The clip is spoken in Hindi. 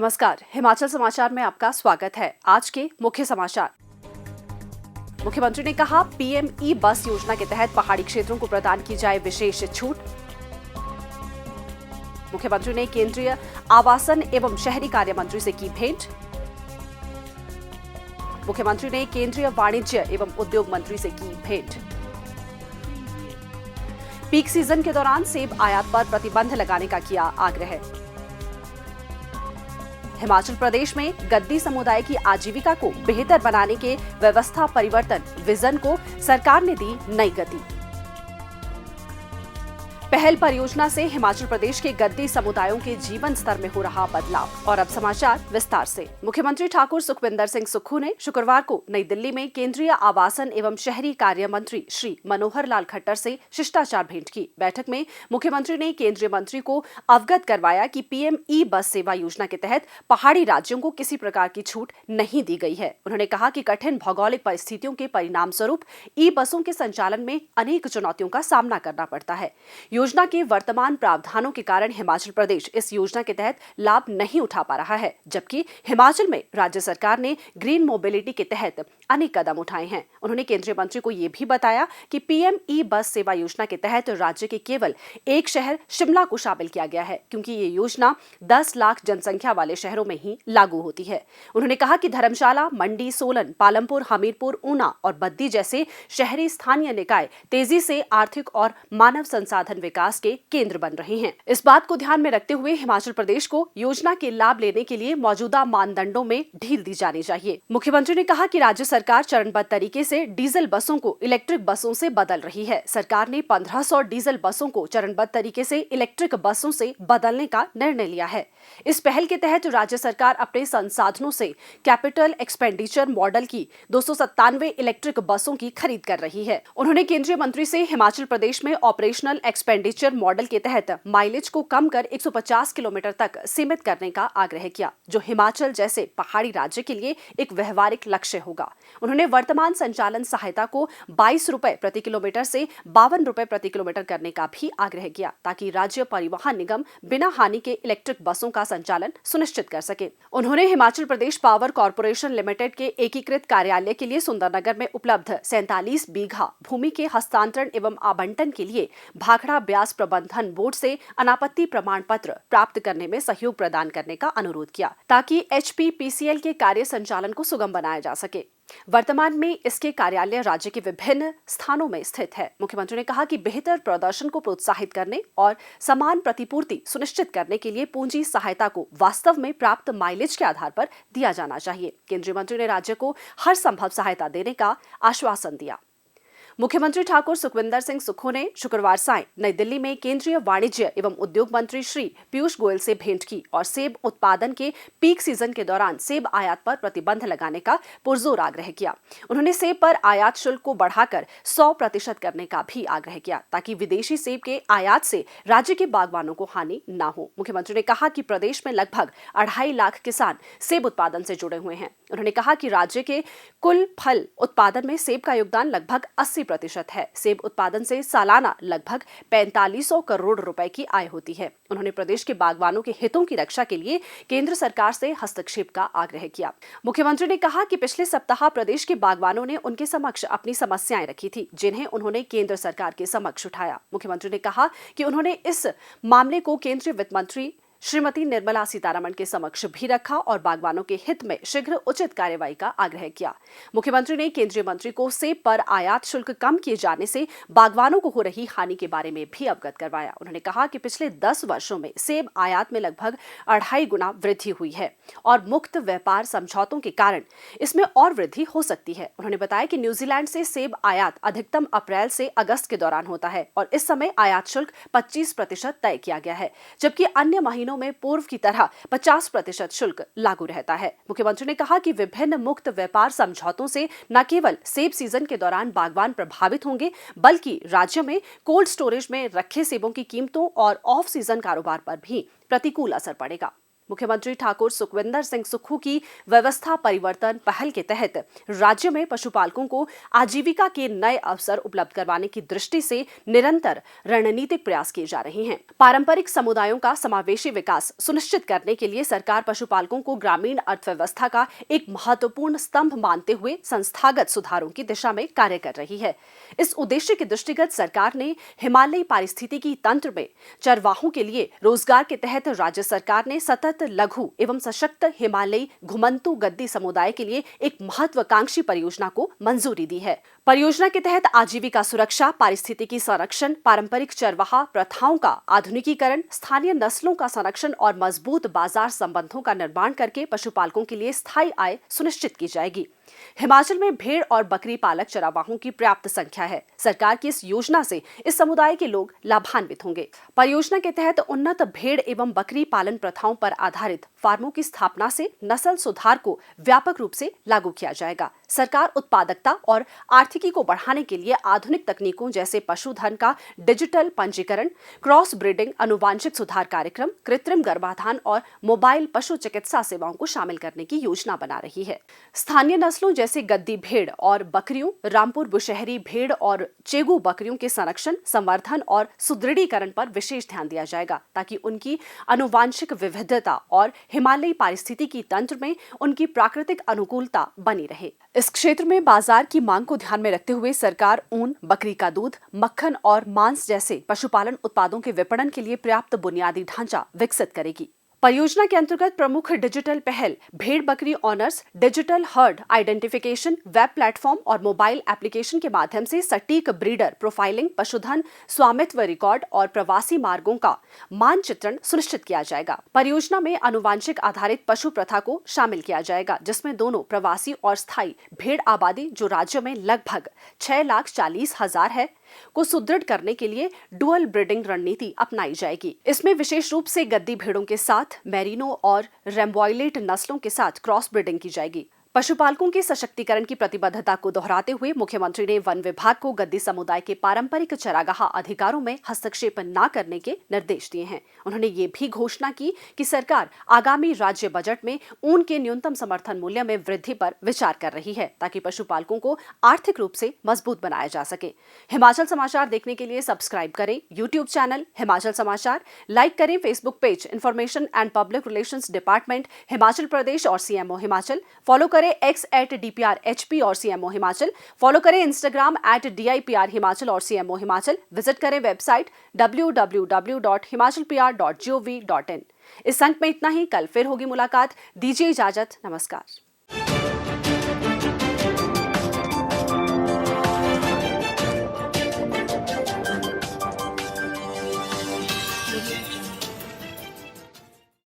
नमस्कार, हिमाचल समाचार में आपका स्वागत है। आज के मुख्य समाचार। मुख्यमंत्री ने कहा, पीएम ई बस योजना के तहत पहाड़ी क्षेत्रों को प्रदान की जाए विशेष छूट। मुख्यमंत्री ने केंद्रीय आवासन एवं शहरी कार्य मंत्री से की भेंट। मुख्यमंत्री ने केंद्रीय वाणिज्य एवं उद्योग मंत्री से की भेंट। पीक सीजन के दौरान सेब आयात पर प्रतिबंध लगाने का किया आग्रह। हिमाचल प्रदेश में गद्दी समुदाय की आजीविका को बेहतर बनाने के व्यवस्था परिवर्तन विजन को सरकार ने दी नई गति। पहल परियोजना से हिमाचल प्रदेश के गद्दी समुदायों के जीवन स्तर में हो रहा बदलाव। और अब समाचार विस्तार से। मुख्यमंत्री ठाकुर सुखविंदर सिंह सुक्खू ने शुक्रवार को नई दिल्ली में केंद्रीय आवासन एवं शहरी कार्य मंत्री श्री मनोहर लाल खट्टर से शिष्टाचार भेंट की। बैठक में मुख्यमंत्री ने केंद्रीय मंत्री को अवगत करवाया कि पीएम ई बस सेवा योजना के तहत पहाड़ी राज्यों को किसी प्रकार की छूट नहीं दी गई है। उन्होंने कहा कि कठिन भौगोलिक परिस्थितियों के परिणाम स्वरूप ई बसों के संचालन में अनेक चुनौतियों का सामना करना पड़ता है। योजना के वर्तमान प्रावधानों के कारण हिमाचल प्रदेश इस योजना के तहत लाभ नहीं उठा पा रहा है, जबकि हिमाचल में राज्य सरकार ने ग्रीन मोबिलिटी के तहत अनेक कदम उठाए हैं। उन्होंने केंद्रीय मंत्री को यह भी बताया कि पीएम ई बस सेवा योजना के तहत राज्य के केवल एक शहर शिमला को शामिल किया गया है, क्योंकि ये योजना 10 लाख जनसंख्या वाले शहरों में ही लागू होती है। उन्होंने कहा कि धर्मशाला, मंडी, सोलन, पालमपुर, हमीरपुर, ऊना और बद्दी जैसे शहरी स्थानीय निकाय तेजी से आर्थिक और मानव संसाधन विकास के केंद्र बन रहे हैं। इस बात को ध्यान में रखते हुए हिमाचल प्रदेश को योजना के लाभ लेने के लिए मौजूदा मानदंडों में ढील दी जानी चाहिए। मुख्यमंत्री ने कहा कि राज्य सरकार चरणबद्ध तरीके से डीजल बसों को इलेक्ट्रिक बसों से बदल रही है। सरकार ने 1500 डीजल बसों को चरणबद्ध तरीके से इलेक्ट्रिक बसों से बदलने का निर्णय लिया है। इस पहल के तहत राज्य सरकार अपने संसाधनों से कैपिटल एक्सपेंडिचर मॉडल की 297 इलेक्ट्रिक बसों की खरीद कर रही है। उन्होंने केंद्रीय मंत्री से हिमाचल प्रदेश में ऑपरेशनल एक्सपेंडिचर मॉडल के तहत माइलेज को कम कर 150 किलोमीटर तक सीमित करने का आग्रह किया, जो हिमाचल जैसे पहाड़ी राज्य के लिए एक व्यवहारिक लक्ष्य होगा। उन्होंने वर्तमान संचालन सहायता को 22 रुपए प्रति किलोमीटर से 52 रुपए प्रति किलोमीटर करने का भी आग्रह किया, ताकि राज्य परिवहन निगम बिना हानि के इलेक्ट्रिक बसों का संचालन सुनिश्चित कर सके। उन्होंने Himachal Pradesh power corporation limited के एकीकृत कार्यालय के लिए सुंदरनगर में उपलब्ध 47 बीघा भूमि के हस्तांतरण एवं आवंटन के लिए भाखड़ा ब्यास प्रबंधन बोर्ड से अनापत्ति प्रमाण पत्र प्राप्त करने में सहयोग प्रदान करने का अनुरोध किया, ताकि एचपीपीसीएल के कार्य संचालन को सुगम बनाया जा सके। वर्तमान में इसके कार्यालय राज्य के विभिन्न स्थानों में स्थित है। मुख्यमंत्री ने कहा कि बेहतर प्रदर्शन को प्रोत्साहित करने और समान प्रतिपूर्ति सुनिश्चित करने के लिए पूंजी सहायता को वास्तव में प्राप्त माइलेज के आधार पर दिया जाना चाहिए। केंद्रीय मंत्री ने राज्य को हर संभव सहायता देने का आश्वासन दिया। मुख्यमंत्री ठाकुर सुखविंदर सिंह सुक्खू ने शुक्रवार सायं नई दिल्ली में केंद्रीय वाणिज्य एवं उद्योग मंत्री श्री पीयूष गोयल से भेंट की और सेब उत्पादन के पीक सीजन के दौरान सेब आयात पर प्रतिबंध लगाने का पुरजोर आग्रह किया। उन्होंने सेब पर आयात शुल्क को बढ़ाकर 100% करने का भी आग्रह किया, ताकि विदेशी सेब के आयात से राज्य के बागवानों को हानि न हो। मुख्यमंत्री ने कहा कि प्रदेश में लगभग 2.5 लाख किसान सेब उत्पादन से जुड़े हुए हैं। उन्होंने कहा कि राज्य के कुल फल उत्पादन में सेब का योगदान लगभग 80% है। सेब उत्पादन से सालाना लगभग 4500 करोड़ रुपए की आय होती है। उन्होंने प्रदेश के बागवानों के हितों की रक्षा के लिए केंद्र सरकार से हस्तक्षेप का आग्रह किया। मुख्यमंत्री ने कहा कि पिछले सप्ताह प्रदेश के बागवानों ने उनके समक्ष अपनी समस्याएं रखी थी, जिन्हें उन्होंने केंद्र सरकार के समक्ष उठाया। मुख्यमंत्री ने कहा कि उन्होंने इस मामले को केंद्रीय वित्त मंत्री श्रीमती निर्मला सीतारमण के समक्ष भी रखा और बागवानों के हित में शीघ्र उचित कार्यवाही का आग्रह किया। मुख्यमंत्री ने केंद्रीय मंत्री को सेब पर आयात शुल्क कम किए जाने से बागवानों को हो रही हानि के बारे में भी अवगत करवाया। उन्होंने कहा कि पिछले 10 वर्षों में सेब आयात में लगभग 2.5 गुना वृद्धि हुई है और मुक्त व्यापार समझौतों के कारण इसमें और वृद्धि हो सकती है। उन्होंने बताया कि न्यूजीलैंड से सेब आयात अधिकतम अप्रैल से अगस्त के दौरान होता है और इस समय आयात शुल्क 25% तय किया गया है, जबकि अन्य महीनों में पूर्व की तरह 50% शुल्क लागू रहता है। मुख्यमंत्री ने कहा कि विभिन्न मुक्त व्यापार समझौतों से न केवल सेब सीजन के दौरान बागवान प्रभावित होंगे, बल्कि राज्य में कोल्ड स्टोरेज में रखे सेबों की कीमतों और ऑफ सीजन कारोबार पर भी प्रतिकूल असर पड़ेगा। मुख्यमंत्री ठाकुर सुखविंदर सिंह सुक्खू की व्यवस्था परिवर्तन पहल के तहत राज्य में पशुपालकों को आजीविका के नए अवसर उपलब्ध करवाने की दृष्टि से निरंतर रणनीतिक प्रयास किए जा रहे हैं। पारंपरिक समुदायों का समावेशी विकास सुनिश्चित करने के लिए सरकार पशुपालकों को ग्रामीण अर्थव्यवस्था का एक महत्वपूर्ण स्तंभ मानते हुए संस्थागत सुधारों की दिशा में कार्य कर रही है। इस उद्देश्य के दृष्टिगत सरकार ने हिमालयी पारिस्थितिकी तंत्र में चरवाहों के लिए रोजगार के तहत राज्य सरकार ने सतत लघु एवं सशक्त हिमालयी घुमंतू गद्दी समुदाय के लिए एक महत्वाकांक्षी परियोजना को मंजूरी दी है। परियोजना के तहत आजीविका सुरक्षा, पारिस्थितिकी संरक्षण, पारंपरिक चरवाहा प्रथाओं का आधुनिकीकरण, स्थानीय नस्लों का संरक्षण और मजबूत बाजार संबंधों का निर्माण करके पशुपालकों के लिए स्थायी आय सुनिश्चित की जाएगी। हिमाचल में भेड़ और बकरी पालक चरावाहों की पर्याप्त संख्या है। सरकार की इस योजना से इस समुदाय के लोग लाभान्वित होंगे। परियोजना के तहत उन्नत भेड़ एवं बकरी पालन प्रथाओं पर आधारित फार्मों की स्थापना से नस्ल सुधार को व्यापक रूप से लागू किया जाएगा। सरकार उत्पादकता और आर्थिकी को बढ़ाने के लिए आधुनिक तकनीकों जैसे पशुधन का डिजिटल पंजीकरण, क्रॉस ब्रीडिंग, अनुवांशिक सुधार कार्यक्रम, कृत्रिम गर्भाधान और मोबाइल पशु चिकित्सा सेवाओं को शामिल करने की योजना बना रही है। स्थानीय नस्लों जैसे गद्दी भेड़ और बकरियों, रामपुर बुशहरी भेड़ और चेगू बकरियों के संरक्षण, संवर्धन और सुदृढ़ीकरण पर विशेष ध्यान दिया जाएगा ताकि उनकी अनुवांशिक विविधता और हिमालयी पारिस्थितिकी तंत्र में उनकी प्राकृतिक अनुकूलता बनी रहे। इस क्षेत्र में बाजार की मांग को ध्यान में रखते हुए सरकार ऊन, बकरी का दूध, मक्खन और मांस जैसे पशुपालन उत्पादों के विपणन के लिए पर्याप्त बुनियादी ढांचा विकसित करेगी। परियोजना के अंतर्गत प्रमुख डिजिटल पहल भेड़ बकरी honours, digital heard identification, web platform और मोबाइल एप्लीकेशन के माध्यम से सटीक ब्रीडर प्रोफाइलिंग, पशुधन स्वामित्व रिकॉर्ड और प्रवासी मार्गों का मानचित्रण सुनिश्चित किया जाएगा। परियोजना में अनुवांशिक आधारित पशु प्रथा को शामिल किया जाएगा, जिसमें दोनों प्रवासी और स्थायी भेड़ आबादी, जो राज्य में लगभग 6,40,000 है, को सुदृढ़ करने के लिए डुअल ब्रीडिंग रणनीति अपनाई जाएगी। इसमें विशेष रूप से गद्दी भेड़ों के साथ मेरिनो और रेम्बॉयलेट नस्लों के साथ क्रॉस ब्रीडिंग की जाएगी। पशुपालकों के सशक्तिकरण की प्रतिबद्धता को दोहराते हुए मुख्यमंत्री ने वन विभाग को गद्दी समुदाय के पारंपरिक चरागाह अधिकारों में हस्तक्षेप न करने के निर्देश दिए हैं। उन्होंने ये भी घोषणा की कि सरकार आगामी राज्य बजट में ऊन के न्यूनतम समर्थन मूल्य में वृद्धि पर विचार कर रही है ताकि पशुपालकों को आर्थिक रूप से मजबूत बनाया जा सके। हिमाचल समाचार देखने के लिए सब्सक्राइब करें यूट्यूब चैनल हिमाचल समाचार, लाइक करें Facebook page information and public relations department Himachal Pradesh और सीएमओ हिमाचल, फॉलो करें X@DPRHP और CMO हिमाचल, फॉलो करें इंस्टाग्राम @DIPR हिमाचल और CMO हिमाचल, विजिट करें वेबसाइट www.himachalpr.gov.in। इस अंक में इतना ही। कल फिर होगी मुलाकात। दीजिए इजाजत। नमस्कार।